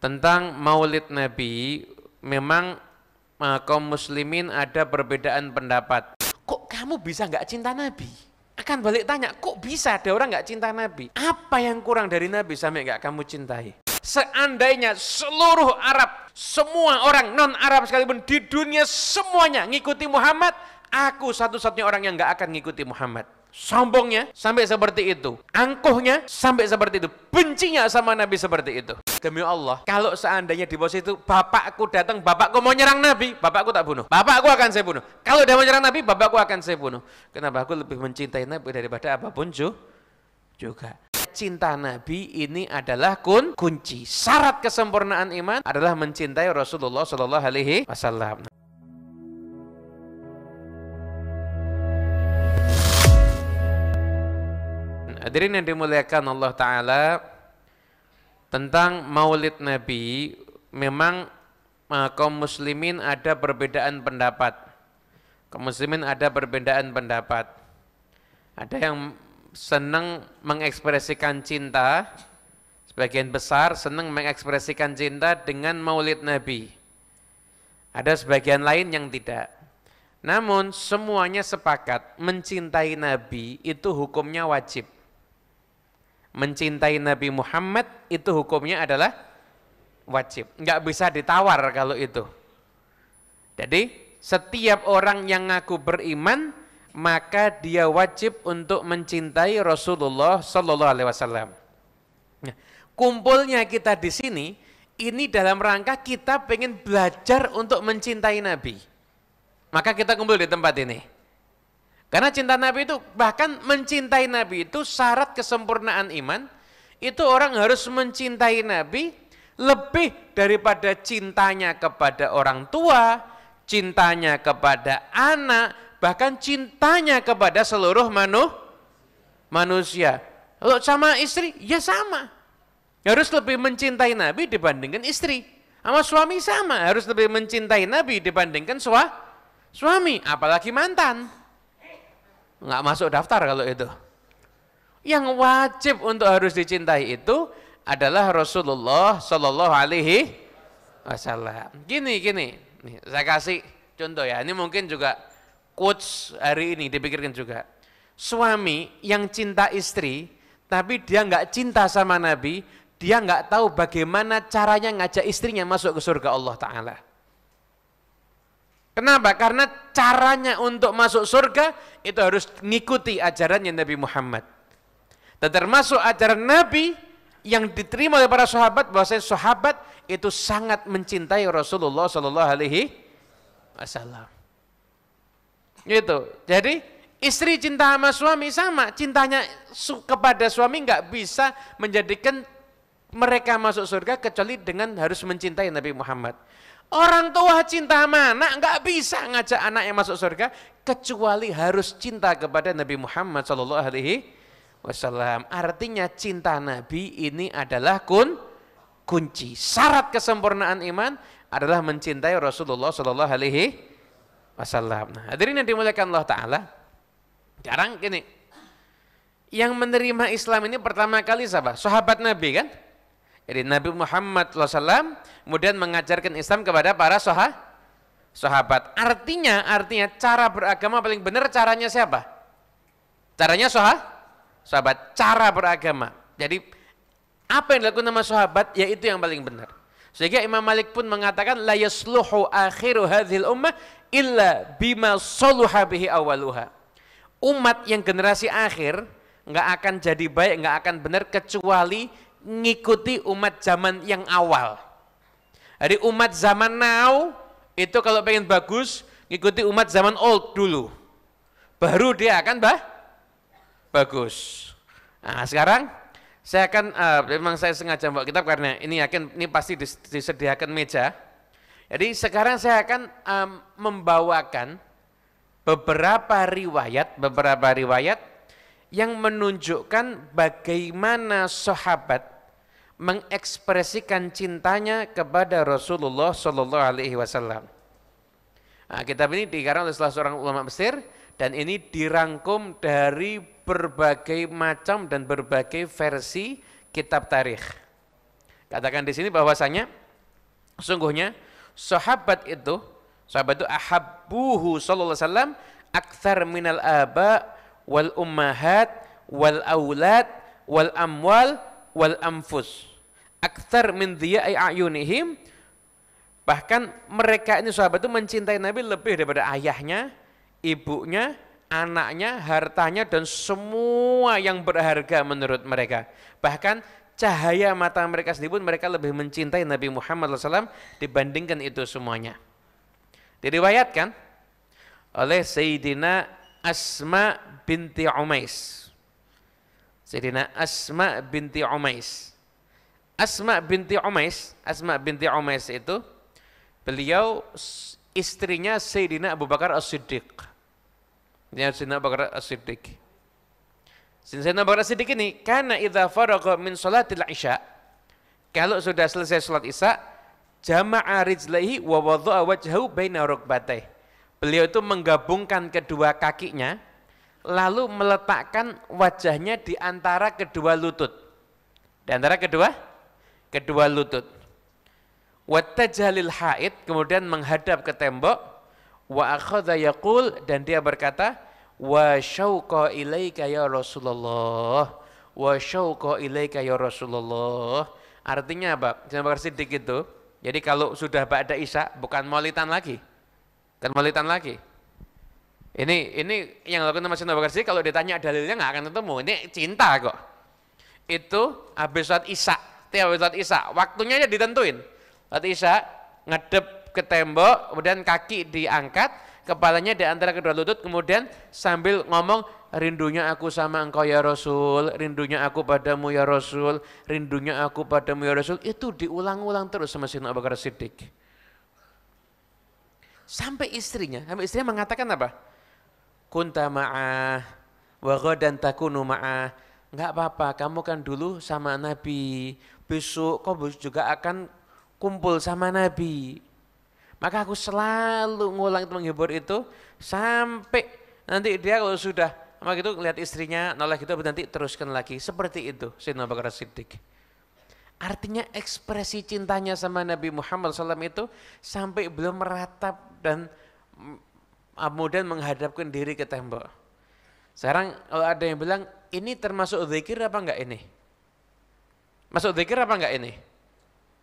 Tentang Maulid Nabi, memang kaum muslimin ada perbedaan pendapat. Kok kamu bisa nggak cinta Nabi? Akan balik tanya, kok bisa ada orang nggak cinta Nabi? Apa yang kurang dari Nabi sampai nggak kamu cintai? Seandainya seluruh Arab, semua orang non-Arab sekalipun di dunia semuanya ngikuti Muhammad, aku satu-satunya orang yang nggak akan ngikuti Muhammad. Sombongnya sampai seperti itu, angkuhnya sampai seperti itu, bencinya sama Nabi seperti itu. Demi Allah, kalau seandainya di posisi itu bapakku datang, bapakku mau nyerang Nabi, bapakku tak bunuh, bapakku akan saya bunuh. Kalau dia mau nyerang Nabi, bapakku akan saya bunuh. Kenapa? Aku lebih mencintai Nabi daripada apapun juga. Cinta Nabi ini adalah kunci. Syarat kesempurnaan iman adalah mencintai Rasulullah Shallallahu Alaihi Wasallam. Hadirin yang dimuliakan Allah Ta'ala, tentang Maulid Nabi, memang kaum muslimin ada perbedaan pendapat. Kaum muslimin ada perbedaan pendapat. Ada yang senang mengekspresikan cinta, sebagian besar senang mengekspresikan cinta dengan Maulid Nabi. Ada sebagian lain yang tidak. Namun semuanya sepakat mencintai Nabi itu hukumnya wajib. Mencintai Nabi Muhammad itu hukumnya adalah wajib. Nggak bisa ditawar kalau itu. Jadi setiap orang yang ngaku beriman, maka dia wajib untuk mencintai Rasulullah Sallallahu Alaihi Wasallam. Nah, kumpulnya kita di sini, ini dalam rangka kita pengen belajar untuk mencintai Nabi. Maka kita kumpul di tempat ini. Karena cinta Nabi itu, bahkan mencintai Nabi itu syarat kesempurnaan iman, itu orang harus mencintai Nabi lebih daripada cintanya kepada orang tua, cintanya kepada anak, bahkan cintanya kepada seluruh manusia. Kalau sama istri, ya sama. Harus lebih mencintai Nabi dibandingkan istri. Sama suami sama, harus lebih mencintai Nabi dibandingkan suami, apalagi mantan. Nggak masuk daftar kalau itu. Yang wajib untuk harus dicintai itu adalah Rasulullah Shallallahu Alaihi Wasallam. Gini, nih, saya kasih contoh ya. Ini mungkin juga quotes hari ini dipikirkan juga. Suami yang cinta istri, tapi dia nggak cinta sama Nabi, dia nggak tahu bagaimana caranya ngajak istrinya masuk ke surga Allah Ta'ala. Kenapa? Karena caranya untuk masuk surga itu harus mengikuti ajarannya Nabi Muhammad. Dan termasuk ajaran Nabi yang diterima oleh para sahabat, bahwasanya sahabat itu sangat mencintai Rasulullah Sallallahu Alaihi Wasallam. Gitu. Jadi istri cinta sama suami sama, cintanya kepada suami nggak bisa menjadikan mereka masuk surga kecuali dengan harus mencintai Nabi Muhammad. Orang tua cinta sama anak nggak bisa ngajak anak yang masuk surga kecuali harus cinta kepada Nabi Muhammad Sallallahu Alaihi Wasallam. Artinya cinta Nabi ini adalah kunci. Syarat kesempurnaan iman adalah mencintai Rasulullah Sallallahu Alaihi Wasallam. Nah, hadirin yang dimuliakan Allah Taala, sekarang gini, yang menerima Islam ini pertama kali siapa? Sahabat Nabi kan? Jadi Nabi Muhammad SAW kemudian mengajarkan Islam kepada para sahabat. Artinya cara beragama paling benar caranya siapa? Caranya sahabat. Cara beragama. Jadi apa yang dilakukan sama sahabat, yaitu yang paling benar. Sehingga Imam Malik pun mengatakan la yasluhu akhiru hadhil ummah illa bima saluha bihi awaluha. Umat yang generasi akhir nggak akan jadi baik, nggak akan benar kecuali ngikuti umat zaman yang awal. Jadi umat zaman now itu kalau pengen bagus ngikuti umat zaman old dulu, baru dia akan bagus. Nah sekarang saya akan memang saya sengaja bawa kitab karena ini yakin ini pasti disediakan meja. Jadi sekarang saya akan membawakan beberapa riwayat yang menunjukkan bagaimana sahabat mengekspresikan cintanya kepada Rasulullah Shallallahu Alaihi Wasallam. Nah, kitab ini dikarang oleh salah seorang ulama Mesir dan ini dirangkum dari berbagai macam dan berbagai versi kitab tarikh. Katakan di sini bahwasanya sungguhnya sahabat itu ahabbuhu sallallahu alaihi wasallam aktsar minal aba wal ummahat wal aulad wal amwal wal anfus. Aktsar min dhiya'i ayunihim. Bahkan mereka ini sahabat itu mencintai Nabi lebih daripada ayahnya, ibunya, anaknya, hartanya, dan semua yang berharga menurut mereka. Bahkan cahaya mata mereka sendiri pun mereka lebih mencintai Nabi Muhammad SAW dibandingkan itu semuanya. Diriwayatkan oleh Sayyidina Asma binti Umais. Sayyidina Asma binti Umais. Asma binti Umais itu beliau istrinya Sayyidina Abu Bakar As-Siddiq. Sayyidina Abu Bakar As-Siddiq. Sayyidina Abu Bakar As-Siddiq ini karena idza faragha min salatil isya, kalau sudah selesai salat isya, jama'a rijlaihi wa wadha'a wajhahu baina rukbatayhi. Beliau itu menggabungkan kedua kakinya lalu meletakkan wajahnya di antara kedua lutut. Di antara kedua lutut. Wattajalil haid, kemudian menghadap ke tembok, wa akhadha yaqul, dan dia berkata, wa syauqa ilaika ya Rasulullah, wa syauqa ilaika ya Rasulullah. Artinya apa? Sayyidina Abu Bakar Siddiq itu, jadi kalau sudah ba'da isya bukan maulidan lagi. Ini yang dilakukan sama Sayyidina Abu Bakar Siddiq, kalau ditanya dalilnya nggak akan ketemu. Ini cinta kok. Itu habis sholat isya, habis sholat isya, waktunya aja ditentuin. Sholat isya, ngadep ke tembok, kemudian kaki diangkat, kepalanya di antara kedua lutut, kemudian sambil ngomong, rindunya aku sama engkau ya Rasul, rindunya aku padamu ya Rasul, rindunya aku padamu ya Rasul. Itu diulang-ulang terus sama Sayyidina Abu Bakar Siddiq. Sampai istrinya mengatakan apa? Kunta ma'ah wa ghadan takunu ma'ah. Enggak apa-apa, kamu kan dulu sama Nabi, besok kau juga akan kumpul sama Nabi. Maka aku selalu ngulang itu, menghibur itu sampai nanti dia kalau sudah sama gitu lihat istrinya nolak gitu, nanti teruskan lagi. Seperti itu Sayyidina Abu Bakar Siddiq. Artinya ekspresi cintanya sama Nabi Muhammad SAW itu sampai belum meratap dan kemudian menghadapkan diri ke tembok. Sekarang kalau ada yang bilang ini termasuk zikir apa enggak ini? Masuk zikir apa enggak ini?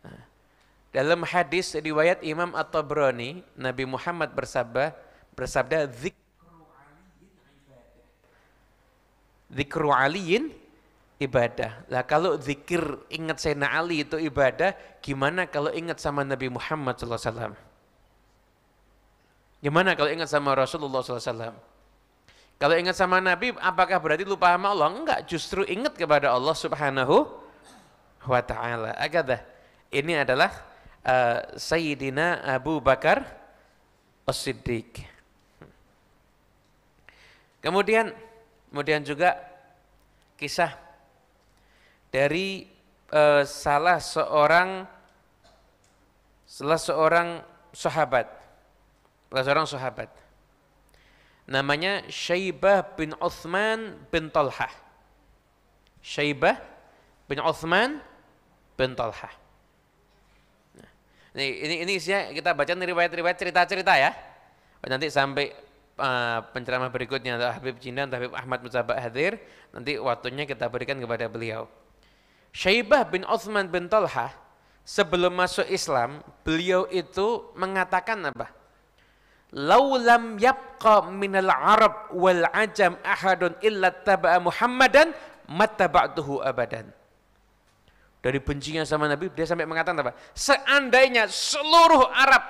Nah, dalam hadis riwayat Imam At-Tabrani, Nabi Muhammad bersabda zikru aliyin ibadah. Lah kalau zikir ingat Sayyidina Ali itu ibadah, gimana kalau ingat sama Nabi Muhammad SAW? Gimana kalau ingat sama Rasulullah SAW? Kalau ingat sama Nabi, apakah berarti lupa sama Allah? Enggak, justru ingat kepada Allah Subhanahu wa Ta'ala. Agadah, ini adalah Sayyidina Abu Bakar As-Siddiq. Kemudian juga kisah dari salah seorang sahabat. Namanya Syaibah bin Uthman bin Talhah. Syaibah bin Uthman bin Talhah. Nah, ini isinya kita baca riwayat-riwayat cerita-cerita ya. Nanti sampai penceramah berikutnya Habib Jindan, Habib Ahmad Muzabak hadir, nanti waktunya kita berikan kepada beliau. Syaibah bin Uthman bin Talhah sebelum masuk Islam, beliau itu mengatakan apa? Lau lam yabqa minal Arab wal ajam ahadun illa taba'a Muhammadan mattaba'tuhu abadan. Dari bencinya sama Nabi, dia sampai mengatakan apa? Seandainya seluruh Arab,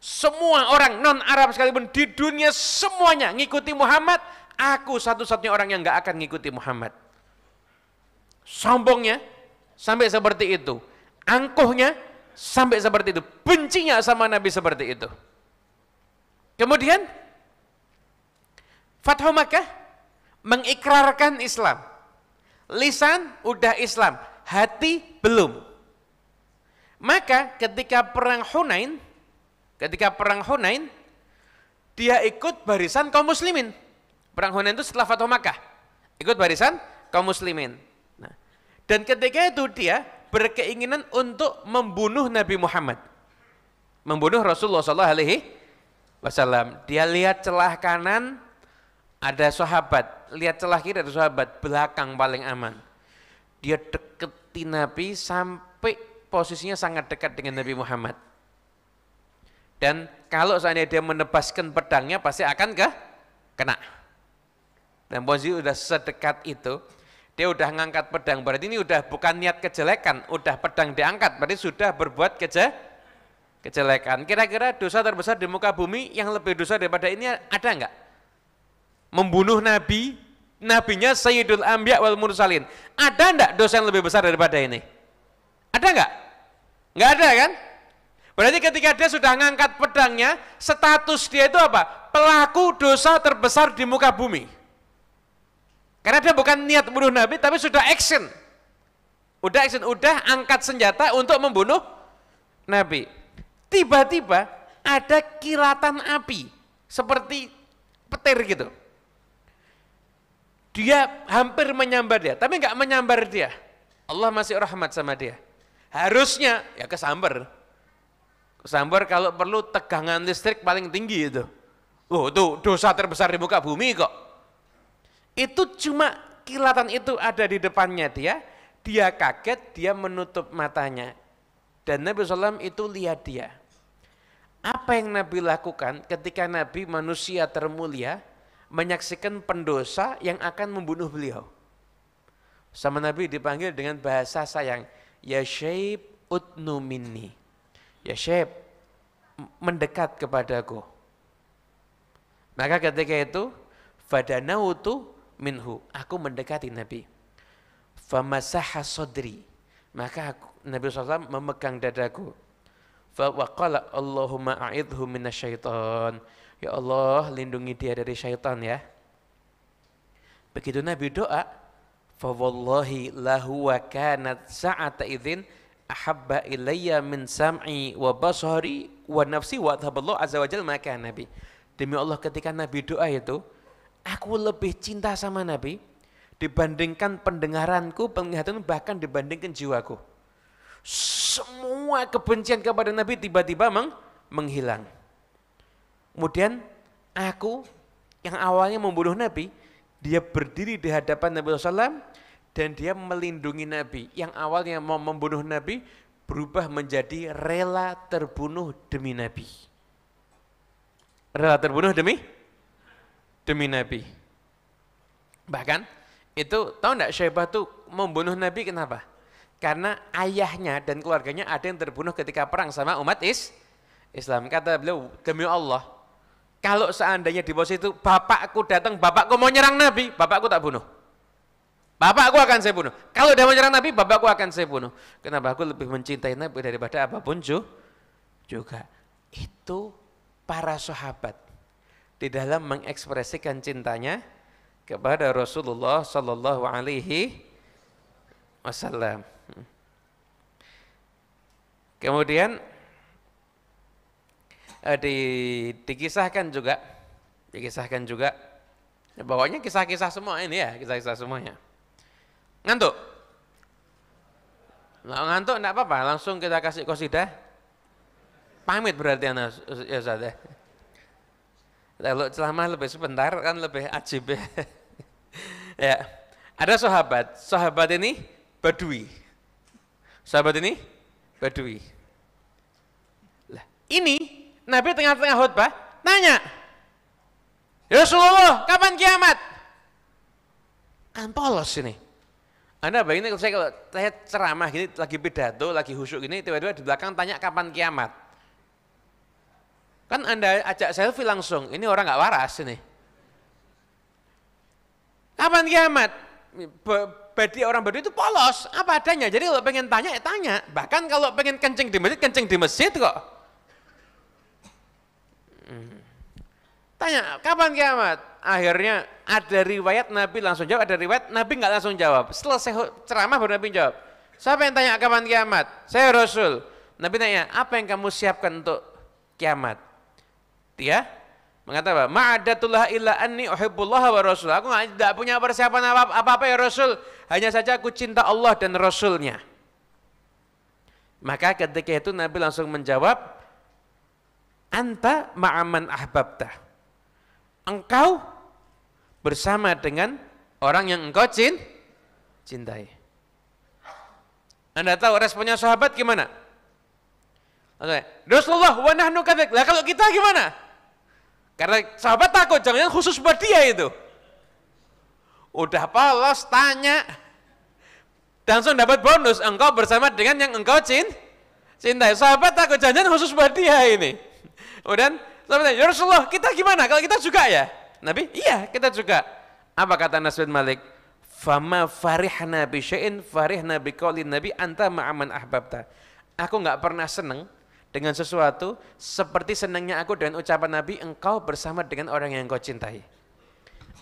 semua orang non-Arab sekalipun di dunia semuanya ngikuti Muhammad, aku satu-satunya orang yang enggak akan ngikuti Muhammad. Sombongnya sampai seperti itu. Angkuhnya sampai seperti itu. Bencinya sama Nabi seperti itu. Kemudian Fathu Makkah mengikrarkan Islam. Lisan udah Islam, hati belum. Maka ketika perang Hunain, dia ikut barisan kaum muslimin. Perang Hunain itu setelah Fathu Makkah, ikut barisan kaum muslimin. Nah, dan ketika itu dia berkeinginan untuk membunuh Nabi Muhammad. Membunuh Rasulullah SAW. Dia lihat celah kanan, ada sahabat. Lihat celah kiri, ada sahabat. Belakang paling aman. Dia deketi Nabi sampai posisinya sangat dekat dengan Nabi Muhammad. Dan kalau seandainya dia menebaskan pedangnya, pasti akan kena. Dan posisi udah sedekat itu, dia udah ngangkat pedang, berarti ini udah bukan niat kejelekan, udah pedang diangkat, berarti sudah berbuat kejelekan. Kira-kira dosa terbesar di muka bumi yang lebih dosa daripada ini ada enggak? Membunuh Nabi, Nabinya Sayyidul Anbiya wal Mursalin. Ada enggak dosa yang lebih besar daripada ini? Ada enggak? Enggak ada kan? Berarti ketika dia sudah ngangkat pedangnya, status dia itu apa? Pelaku dosa terbesar di muka bumi. Karena dia bukan niat membunuh Nabi, tapi sudah action. Udah angkat senjata untuk membunuh Nabi. Tiba-tiba ada kilatan api, seperti petir gitu. Dia hampir menyambar dia, tapi enggak menyambar dia. Allah masih rahmat sama dia. Harusnya ya kesambar. Kesambar kalau perlu tegangan listrik paling tinggi itu. Oh, itu dosa terbesar di muka bumi kok. Itu cuma kilatan itu ada di depannya dia kaget, dia menutup matanya. Dan Nabi SAW itu lihat dia. Apa yang Nabi lakukan ketika Nabi manusia termulia menyaksikan pendosa yang akan membunuh beliau? Sama Nabi dipanggil dengan bahasa sayang, ya Syaib udnu minni. Ya Syaib, mendekat kepadaku. Maka ketika itu, fadanautu minhu, aku mendekati Nabi. Famasaha sodri, maka Nabi SAW memegang dadaku. Fawaqala Allahumma a'idhu minasyaitan, ya Allah lindungi dia dari syaitan ya. Begitu Nabi doa, fawallahi lahu wa kanat sa'ata idzin ahabba ilayya min sam'i wa basari wa nafsi wa adhaballahu azza wa jalla maka Nabi. Demi Allah ketika Nabi doa itu, aku lebih cinta sama Nabi dibandingkan pendengaranku, penglihatan, bahkan dibandingkan jiwaku. Semua kebencian kepada Nabi tiba-tiba menghilang. Kemudian aku yang awalnya membunuh Nabi, dia berdiri di hadapan Nabi SAW dan dia melindungi Nabi. Yang awalnya mau membunuh Nabi berubah menjadi rela terbunuh demi Nabi. Rela terbunuh demi Nabi. Bahkan itu tahu enggak Syaibah tuh membunuh Nabi kenapa? Karena ayahnya dan keluarganya ada yang terbunuh ketika perang sama umat Islam. Kata beliau, demi Allah, kalau seandainya di posisi itu bapakku datang, bapakku mau nyerang Nabi, bapakku tak bunuh. Bapakku akan saya bunuh. Kalau dia menyerang Nabi, bapakku akan saya bunuh. Kenapa? Aku lebih mencintai Nabi daripada apapun juga. Itu para sahabat di dalam mengekspresikan cintanya kepada Rasulullah Sallallahu Alaihi Wasallam. Kemudian dikisahkan juga, pokoknya kisah-kisah semua ini ya, kisah-kisah semuanya. Ngantuk? Ngantuk enggak apa-apa, langsung kita kasih qasidah. Pamit berarti anak ya Ustaz. Kalau ceramah lebih sebentar kan lebih ajib ya. Ya. Ada sahabat ini Badui. Sahabat ini Badui. Lah, ini Nabi tengah-tengah khutbah nanya, "Ya Rasulullah, kapan kiamat?" Kan polos ini. Anda bayangin kalau saya ceramah gini, lagi pidato, lagi khusyuk gini, tiba-tiba di belakang tanya kapan kiamat. Kan Anda ajak selfie langsung, ini orang nggak waras ini. Kapan kiamat? Orang Badui itu polos, apa adanya. Jadi kalau pengen tanya, ya tanya. Bahkan kalau pengen kencing di masjid kok. Tanya, kapan kiamat? Akhirnya ada riwayat Nabi langsung jawab, ada riwayat Nabi nggak langsung jawab. Selesai ceramah baru Nabi jawab. Siapa yang tanya kapan kiamat? Saya Rasul. Nabi tanya, apa yang kamu siapkan untuk kiamat? Dia mengatakan, ma'adatullah illa anni uhibbullaha wa rasul. Aku tidak punya persiapan apa-apa ya Rasul. Hanya saja aku cinta Allah dan Rasulnya. Maka ketika itu Nabi langsung menjawab, anta ma'aman ahbabta. Engkau bersama dengan orang yang engkau cintai. Anda tahu responnya sahabat gimana? Rasulullah wa nahnu kadzalik. Lah kalau kita gimana? Karena sahabat takut jangan khusus buat dia itu. Udah polos tanya, langsung dapat bonus, engkau bersama dengan yang engkau cintai. Sahabat takut jangan khusus buat dia ini. Kemudian sahabat tanya, ya Rasulullah kita gimana? Kalau kita juga ya? Nabi, iya kita juga. Apa kata Anas bin Malik? Fama farihna bi syai'in farihna bi qaulin Nabi anta ma'aman ahbabta. Aku enggak pernah senang dengan sesuatu seperti senangnya aku dengan ucapan Nabi, engkau bersama dengan orang yang engkau cintai.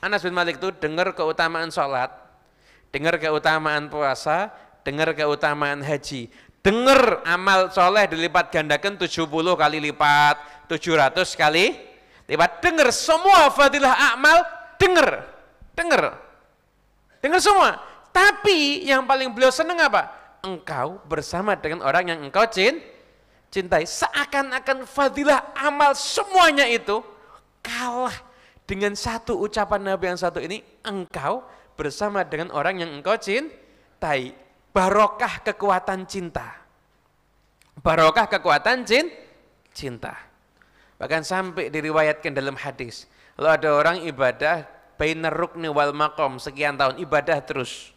Anas bin Malik itu dengar keutamaan sholat, dengar keutamaan puasa, dengar keutamaan haji, dengar amal soleh dilipat gandakan 70 kali lipat, 700 kali lipat, dengar semua fadilah amal, dengar semua. Tapi yang paling beliau senang apa? Engkau bersama dengan orang yang engkau cintai. Seakan-akan fadilah amal semuanya itu kalah dengan satu ucapan Nabi yang satu ini, engkau bersama dengan orang yang engkau cintai. Barokah kekuatan cinta. Barokah kekuatan cinta. Bahkan sampai diriwayatkan dalam hadis, kalau ada orang ibadah bainar rukni wal maqam sekian tahun ibadah terus,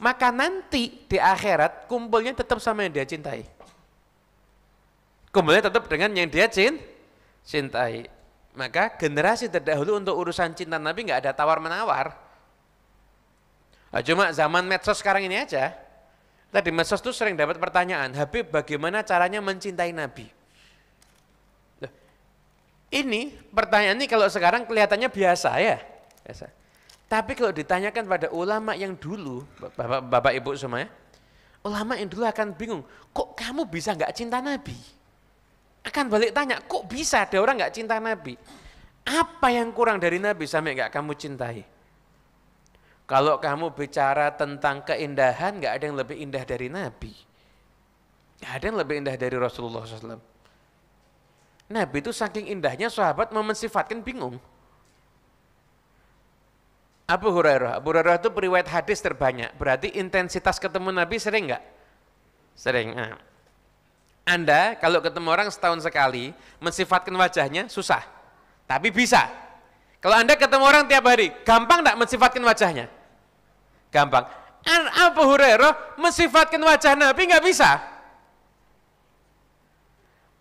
maka nanti di akhirat kumpulnya tetap sama yang dia cintai. Kumpulnya tetap dengan yang dia cintai. Maka generasi terdahulu untuk urusan cinta Nabi nggak ada tawar-menawar. Nah, cuma zaman medsos sekarang ini aja. Tadi medsos tuh sering dapat pertanyaan, Habib bagaimana caranya mencintai Nabi? Loh, ini pertanyaan ini kalau sekarang kelihatannya biasa ya. Biasa. Tapi kalau ditanyakan pada ulama yang dulu, bapak ibu semua ya, ulama yang dulu akan bingung, kok kamu bisa nggak cinta Nabi? Akan balik tanya, kok bisa ada orang nggak cinta Nabi? Apa yang kurang dari Nabi sampai nggak kamu cintai? Kalau kamu bicara tentang keindahan, nggak ada yang lebih indah dari Nabi. Nggak ada yang lebih indah dari Rasulullah SAW. Nabi itu saking indahnya sahabat mau mensifatkan bingung. Abu Hurairah itu periwayat hadis terbanyak. Berarti intensitas ketemu Nabi sering nggak? Sering. Nah. Anda kalau ketemu orang setahun sekali, mensifatkan wajahnya susah, tapi bisa. Kalau Anda ketemu orang tiap hari, gampang enggak mensifatkan wajahnya? Gampang. Abu Hurairah mensifatkan wajah Nabi enggak bisa.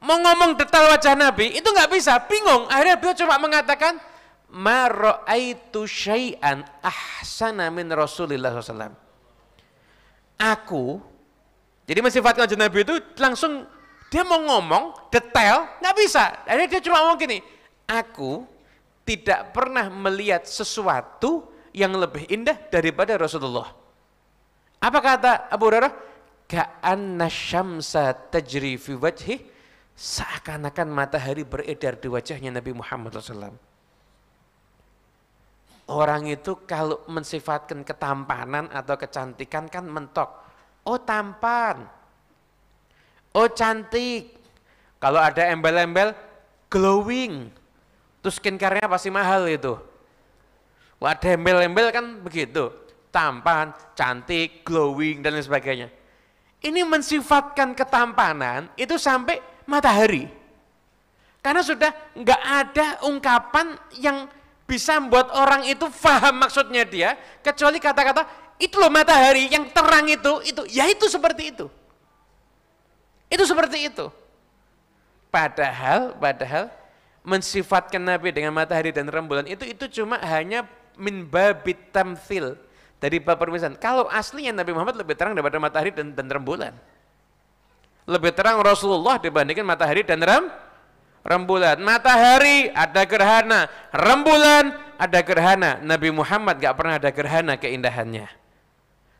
Mau ngomong detail wajah Nabi, itu enggak bisa, bingung. Akhirnya beliau cuma mengatakan, ma ra'aitu syai'an ahsana min Rasulillah SAW. Jadi mensifatkan wajah Nabi itu langsung dia mau ngomong detail, nggak bisa. Akhirnya dia cuma ngomong gini, aku tidak pernah melihat sesuatu yang lebih indah daripada Rasulullah. Apa kata Abu Hurairah? Ka'anna syamsa tajri fi wajhi, seakan-akan matahari beredar di wajahnya Nabi Muhammad SAW. Orang itu kalau mensifatkan ketampanan atau kecantikan kan mentok. Oh tampan, oh cantik. Kalau ada embel-embel glowing, terus skincare-nya pasti mahal itu. Wah, ada embel-embel kan begitu, tampan, cantik, glowing dan lain sebagainya. Ini mensifatkan ketampanan itu sampai matahari. Karena sudah nggak ada ungkapan yang bisa membuat orang itu paham maksudnya dia, kecuali kata-kata itu loh matahari yang terang itu ya itu seperti itu. Itu seperti itu. Padahal mensifatkan Nabi dengan matahari dan rembulan itu cuma hanya min babit tamthil, dari bab permisalan. Kalau aslinya Nabi Muhammad lebih terang daripada matahari dan rembulan. Lebih terang Rasulullah dibandingkan matahari dan rembulan. Matahari ada gerhana, rembulan ada gerhana. Nabi Muhammad gak pernah ada gerhana keindahannya.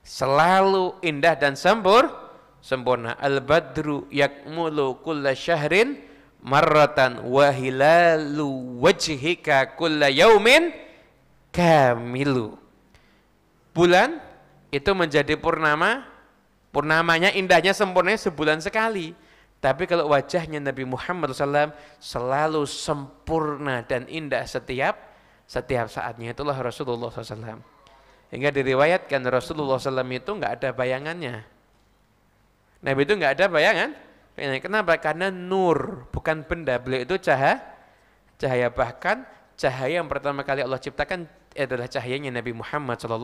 Selalu indah dan sempurna. Al-badru yakmulu kulla syahrin marratan wa hilalu wajhika kulla yaumin kamilu. Bulan itu menjadi purnama Purnamanya, indahnya, sempurnanya sebulan sekali. Tapi kalau wajahnya Nabi Muhammad SAW selalu sempurna dan indah setiap saatnya. Itulah Rasulullah SAW. Hingga diriwayatkan Rasulullah SAW itu nggak ada bayangannya. Nabi itu nggak ada bayangan. Kenapa? Karena nur, bukan benda. Beliau itu cahaya. Bahkan cahaya yang pertama kali Allah ciptakan adalah cahayanya Nabi Muhammad SAW.